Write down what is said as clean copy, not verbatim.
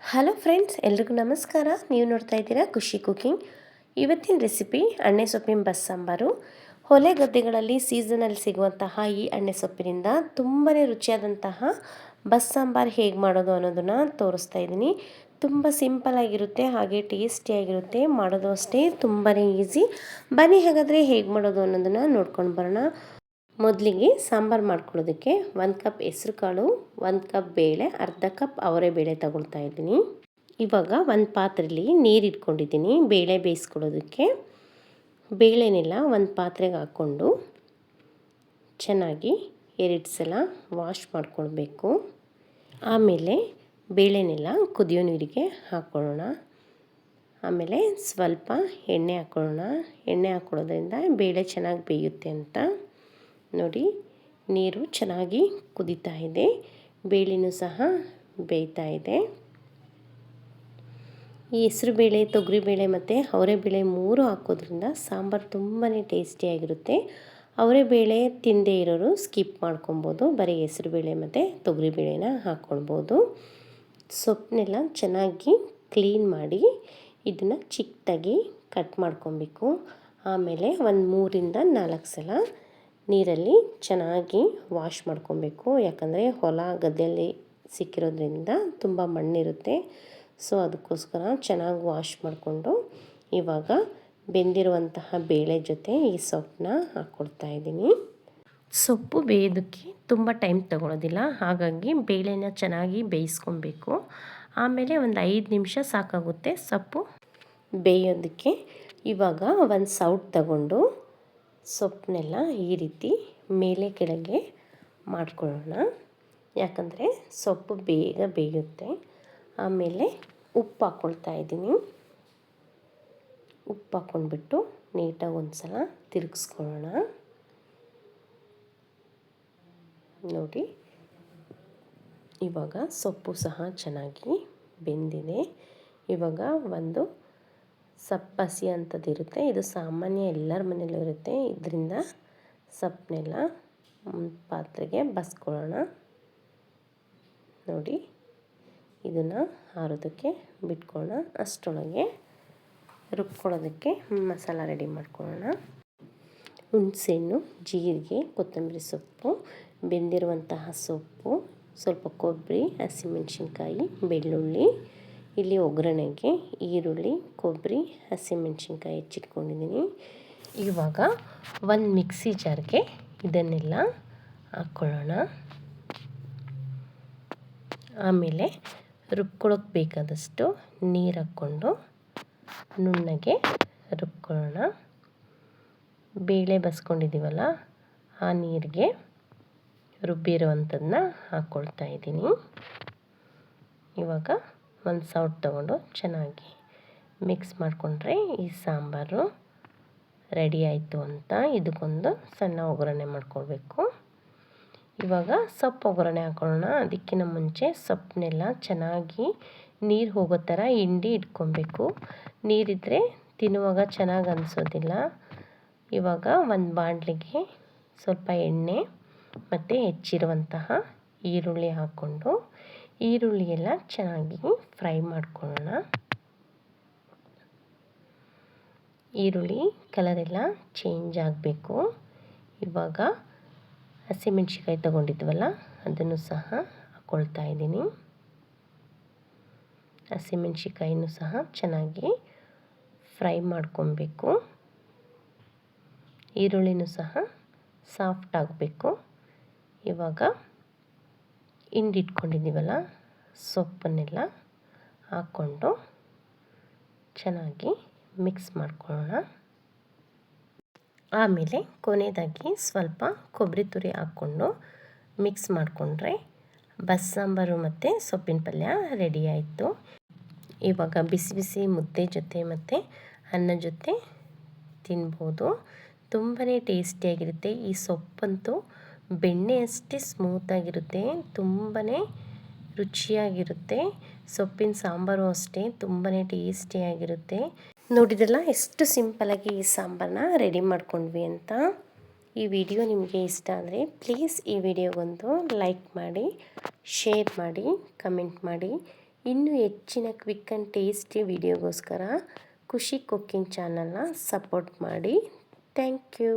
Hello friends, ಎಲ್ರಿಗೂ ನಮಸ್ಕಾರ. ನೀವು ನೋಡ್ತಾ ಇದ್ದೀರಾ ಖುಷಿ ಕುಕಿಂಗ್. ಇವತ್ತಿನ ರೆಸಿಪಿ ಅಣ್ಣೆ ಸೊಪ್ಪಿನ ಬಸ್ಸಾಂಬಾರು. ಹೊಲೆ ಗದ್ದೆಗಳಲ್ಲಿ ಸೀಸನಲ್ಲಿ ಸಿಗುವಂತಹ ಈ ಅಣ್ಣೆ ಸೊಪ್ಪಿನಿಂದ ತುಂಬಾ ರುಚಿಯಾದಂತಹ ಬಸ್ಸಾಂಬಾರು ಹೇಗೆ ಮಾಡೋದು ಅನ್ನೋದನ್ನು ತೋರಿಸ್ತಾ ಇದ್ದೀನಿ. ತುಂಬ ಸಿಂಪಲ್ ಆಗಿರುತ್ತೆ, ಹಾಗೆ ಟೇಸ್ಟಿಯಾಗಿರುತ್ತೆ. ಮಾಡೋದು ಅಷ್ಟೇ ತುಂಬಾ ಈಸಿ. ಬನ್ನಿ ಹಾಗಾದರೆ ಹೇಗೆ ಮಾಡೋದು ಅನ್ನೋದನ್ನು ನೋಡ್ಕೊಂಡು ಬರೋಣ. ಮೊದಲಿಗೆ ಸಾಂಬಾರು ಮಾಡ್ಕೊಳ್ಳೋದಕ್ಕೆ 1 ಕಪ್ ಹೆಸರು ಕಾಳು, 1 ಕಪ್ ಬೇಳೆ, ಅರ್ಧ ಕಪ್ ಅವರೆ ಬೇಳೆ ತಗೊಳ್ತಾ ಇದ್ದೀನಿ. ಇವಾಗ ಒಂದು ಪಾತ್ರೆಯಲ್ಲಿ ನೀರು ಇಟ್ಕೊಂಡಿದ್ದೀನಿ ಬೇಳೆ ಬೇಯಿಸ್ಕೊಳ್ಳೋದಕ್ಕೆ. ಬೇಳೆನೆಲ್ಲ ಒಂದು ಪಾತ್ರೆಗೆ ಹಾಕ್ಕೊಂಡು ಚೆನ್ನಾಗಿ 2 ಸಲ ವಾಶ್ ಮಾಡ್ಕೊಳ್ಬೇಕು. ಆಮೇಲೆ ಬೇಳೆನೆಲ್ಲ ಕುದಿಯೋ ನೀರಿಗೆ ಹಾಕ್ಕೊಳ್ಳೋಣ. ಆಮೇಲೆ ಸ್ವಲ್ಪ ಎಣ್ಣೆ ಹಾಕ್ಕೊಳ್ಳೋಣ. ಎಣ್ಣೆ ಹಾಕ್ಕೊಳ್ಳೋದ್ರಿಂದ ಬೇಳೆ ಚೆನ್ನಾಗಿ ಬೇಯುತ್ತೆ ಅಂತ. ನೋಡಿ, ನೀರು ಚೆನ್ನಾಗಿ ಕುದೀತಾ ಇದೆ, ಬೇಳೆನೂ ಸಹ ಬೇಯ್ತಾ ಇದೆ. ಈ ಹೆಸರುಬೇಳೆ, ತೊಗರಿಬೇಳೆ ಮತ್ತು ಅವರೆಬೇಳೆ 3 ಹಾಕೋದ್ರಿಂದ ಸಾಂಬಾರು ತುಂಬಾ ಟೇಸ್ಟಿಯಾಗಿರುತ್ತೆ. ಅವರೆಬೇಳೆ ತಿನ್ನದೇ ಇರೋರು ಸ್ಕಿಪ್ ಮಾಡ್ಕೊಬೋದು, ಬರೀ ಹೆಸರುಬೇಳೆ ಮತ್ತು ತೊಗರಿಬೇಳೆನ ಹಾಕ್ಕೊಳ್ಬೋದು. ಸೊಪ್ಪನ್ನೆಲ್ಲ ಚೆನ್ನಾಗಿ ಕ್ಲೀನ್ ಮಾಡಿ ಇದನ್ನು ಚಿಕ್ಕದಾಗಿ ಕಟ್ ಮಾಡ್ಕೊಬೇಕು. ಆಮೇಲೆ ಒಂದು 3 ಇಂದ 4 ಸಲ ನೀರಲ್ಲಿ ಚೆನ್ನಾಗಿ ವಾಶ್ ಮಾಡ್ಕೊಬೇಕು. ಯಾಕಂದರೆ ಹೊಲ ಗದ್ದೆಯಲ್ಲಿ ಸಿಕ್ಕಿರೋದ್ರಿಂದ ತುಂಬ ಮಣ್ಣಿರುತ್ತೆ. ಸೊ ಅದಕ್ಕೋಸ್ಕರ ಚೆನ್ನಾಗಿ ವಾಶ್ ಮಾಡಿಕೊಂಡು ಇವಾಗ ಬೆಂದಿರುವಂತಹ ಬೇಳೆ ಜೊತೆ ಈ ಸೊಪ್ಪನ್ನ ಹಾಕ್ಕೊಡ್ತಾ ಇದ್ದೀನಿ. ಸೊಪ್ಪು ಬೇಯೋದಕ್ಕೆ ತುಂಬ ಟೈಮ್ ತಗೊಳ್ಳೋದಿಲ್ಲ, ಹಾಗಾಗಿ ಬೇಳೆನ ಚೆನ್ನಾಗಿ ಬೇಯಿಸ್ಕೊಬೇಕು. ಆಮೇಲೆ ಒಂದು 5 ನಿಮಿಷ ಸಾಕಾಗುತ್ತೆ ಸೊಪ್ಪು ಬೇಯೋದಕ್ಕೆ. ಇವಾಗ ಒಂದು ಸೌಟ್ ತಗೊಂಡು ಸೊಪ್ಪನ್ನೆಲ್ಲ ಈ ರೀತಿ ಮೇಲೆ ಕೆಳಗೆ ಮಾಡ್ಕೊಳ್ಳೋಣ, ಯಾಕಂದರೆ ಸೊಪ್ಪು ಬೇಗ ಬೇಯುತ್ತೆ. ಆಮೇಲೆ ಉಪ್ಪು ಹಾಕ್ಕೊಳ್ತಾ ಇದ್ದೀನಿ. ಉಪ್ಪು ಹಾಕ್ಕೊಂಡ್ಬಿಟ್ಟು ನೀಟಾಗಿ ಒಂದು ಸಲ ತಿರುಗಿಸ್ಕೊಳ್ಳೋಣ. ನೋಡಿ, ಇವಾಗ ಸೊಪ್ಪು ಸಹ ಚೆನ್ನಾಗಿ ಬೆಂದಿದೆ. ಇವಾಗ ಒಂದು ಸಬ್ಬಸಿ ಅಂಥದ್ದು ಇರುತ್ತೆ, ಇದು ಸಾಮಾನ್ಯ ಎಲ್ಲರ ಮನೆಯಲ್ಲೂ ಇರುತ್ತೆ. ಇದರಿಂದ ಸೊಪ್ಪನ್ನೆಲ್ಲ ಪಾತ್ರೆಗೆ ಬಸ್ಕೊಳ್ಳೋಣ. ನೋಡಿ, ಇದನ್ನು ಆರೋದಕ್ಕೆ ಬಿಟ್ಕೊಳ್ಳೋಣ. ಅಷ್ಟರೊಳಗೆ ರುಬ್ಕೊಳ್ಳೋದಕ್ಕೆ ಮಸಾಲ ರೆಡಿ ಮಾಡ್ಕೊಳ್ಳೋಣ. ಹುಣಸೆಹಣ್ಣು, ಜೀರಿಗೆ, ಕೊತ್ತಂಬರಿ ಸೊಪ್ಪು, ಬೆಂದಿರುವಂತಹ ಸೊಪ್ಪು, ಸ್ವಲ್ಪ ಕೊಬ್ಬರಿ, ಹಸಿಮೆಣಸಿನ್ಕಾಯಿ, ಬೆಳ್ಳುಳ್ಳಿ. ಇಲ್ಲಿ ಒಗ್ಗರಣೆಗೆ ಈರುಳ್ಳಿ, ಕೊಬ್ಬರಿ, ಹಸಿಮೆಣಸಿನ್ಕಾಯಿ ಹೆಚ್ಚಿಟ್ಕೊಂಡಿದ್ದೀನಿ. ಇವಾಗ ಒಂದು ಮಿಕ್ಸಿ ಜಾರ್ಗೆ ಇದನ್ನೆಲ್ಲ ಹಾಕ್ಕೊಳ್ಳೋಣ. ಆಮೇಲೆ ರುಬ್ಕೊಳ್ಳೋಕೆ ಬೇಕಾದಷ್ಟು ನೀರು ಹಾಕ್ಕೊಂಡು ನುಣ್ಣಗೆ ರುಬ್ಕೊಳ್ಳೋಣ. ಬೇಳೆ ಬಸ್ಕೊಂಡಿದ್ದೀವಲ್ಲ, ಆ ನೀರಿಗೆ ರುಬ್ಬಿರುವಂಥದ್ದನ್ನ ಹಾಕ್ಕೊಳ್ತಾ ಇದ್ದೀನಿ. ಇವಾಗ ಒಂದು ಸೌಟ್ ತಗೊಂಡು ಚೆನ್ನಾಗಿ ಮಿಕ್ಸ್ ಮಾಡಿಕೊಂಡ್ರೆ ಈ ಸಾಂಬಾರು ರೆಡಿ ಆಯಿತು ಅಂತ. ಇದಕ್ಕೊಂದು ಸಣ್ಣ ಒಗ್ಗರಣೆ ಮಾಡ್ಕೊಳ್ಬೇಕು. ಇವಾಗ ಸೊಪ್ಪು ಒಗ್ಗರಣೆ ಹಾಕ್ಕೊಳ್ಳೋಣ. ಅದಕ್ಕಿಂತ ಮುಂಚೆ ಸೊಪ್ಪನ್ನೆಲ್ಲ ಚೆನ್ನಾಗಿ ನೀರು ಹೋಗೋ ಥರ ಹಿಂಡಿ ಇಟ್ಕೊಬೇಕು. ನೀರಿದ್ದರೆ ತಿನ್ನುವಾಗ ಚೆನ್ನಾಗಿ ಅನಿಸೋದಿಲ್ಲ. ಇವಾಗ ಒಂದು ಬಾಣಲಿಗೆ ಸ್ವಲ್ಪ ಎಣ್ಣೆ ಮತ್ತು ಹೆಚ್ಚಿರುವಂತಹ ಈರುಳ್ಳಿ ಹಾಕ್ಕೊಂಡು ಈರುಳ್ಳಿ ಎಲ್ಲ ಚೆನ್ನಾಗಿ ಫ್ರೈ ಮಾಡ್ಕೊಳ್ಳೋಣ. ಈರುಳ್ಳಿ ಕಲರೆಲ್ಲ ಚೇಂಜ್ ಆಗಬೇಕು. ಇವಾಗ ಹಸಿಮೆಣ್ಸಿಕಾಯಿ ತೊಗೊಂಡಿದ್ವಲ್ಲ, ಅದನ್ನು ಸಹ ಹಾಕ್ಕೊಳ್ತಾ ಇದ್ದೀನಿ. ಹಸಿಮೆಣ್ಸಿಕಾಯಿನೂ ಸಹ ಚೆನ್ನಾಗಿ ಫ್ರೈ ಮಾಡ್ಕೊಬೇಕು. ಈರುಳ್ಳಿನೂ ಸಹ ಸಾಫ್ಟ್ ಆಗಬೇಕು. ಇವಾಗ ಹಿಂಡಿಟ್ಕೊಂಡಿದ್ದೀವಲ್ಲ ಸೊಪ್ಪನ್ನೆಲ್ಲ ಹಾಕ್ಕೊಂಡು ಚೆನ್ನಾಗಿ ಮಿಕ್ಸ್ ಮಾಡ್ಕೊಳ್ಳೋಣ. ಆಮೇಲೆ ಕೊನೆಯದಾಗಿ ಸ್ವಲ್ಪ ಕೊಬ್ಬರಿ ತುರಿ ಹಾಕ್ಕೊಂಡು ಮಿಕ್ಸ್ ಮಾಡಿಕೊಂಡ್ರೆ ಬಸ್ಸಾಂಬಾರು ಮತ್ತು ಸೊಪ್ಪಿನ ಪಲ್ಯ ರೆಡಿ ಆಯಿತು. ಇವಾಗ ಬಿಸಿ ಬಿಸಿ ಮುದ್ದೆ ಜೊತೆ ಮತ್ತು ಅನ್ನ ಜೊತೆ ತಿನ್ಬೋದು. ತುಂಬಾ ಟೇಸ್ಟಿಯಾಗಿರುತ್ತೆ. ಈ ಸೊಪ್ಪಂತೂ ಬೆಣ್ಣೆಯಷ್ಟೇ ಸ್ಮೂತಾಗಿರುತ್ತೆ, ತುಂಬಾ ರುಚಿಯಾಗಿರುತ್ತೆ. ಸೊಪ್ಪಿನ ಸಾಂಬಾರು ಅಷ್ಟೇ ತುಂಬಾ ಟೇಸ್ಟಿಯಾಗಿರುತ್ತೆ. ನೋಡಿದ್ರಲ್ಲ ಎಷ್ಟು ಸಿಂಪಲಾಗಿ ಈ ಸಾಂಬಾರನ್ನ ರೆಡಿ ಮಾಡ್ಕೊಂಡ್ವಿ ಅಂತ. ಈ ವಿಡಿಯೋ ನಿಮಗೆ ಇಷ್ಟ ಆದರೆ ಪ್ಲೀಸ್ ಈ ವಿಡಿಯೋಗೊಂದು ಲೈಕ್ ಮಾಡಿ, ಶೇರ್ ಮಾಡಿ, ಕಮೆಂಟ್ ಮಾಡಿ. ಇನ್ನೂ ಹೆಚ್ಚಿನ ಕ್ವಿಕ್ ಆ್ಯಂಡ್ ಟೇಸ್ಟಿ ವಿಡಿಯೋಗೋಸ್ಕರ ಖುಷಿ ಕುಕ್ಕಿಂಗ್ ಚಾನಲ್ನ ಸಪೋರ್ಟ್ ಮಾಡಿ. Thank you.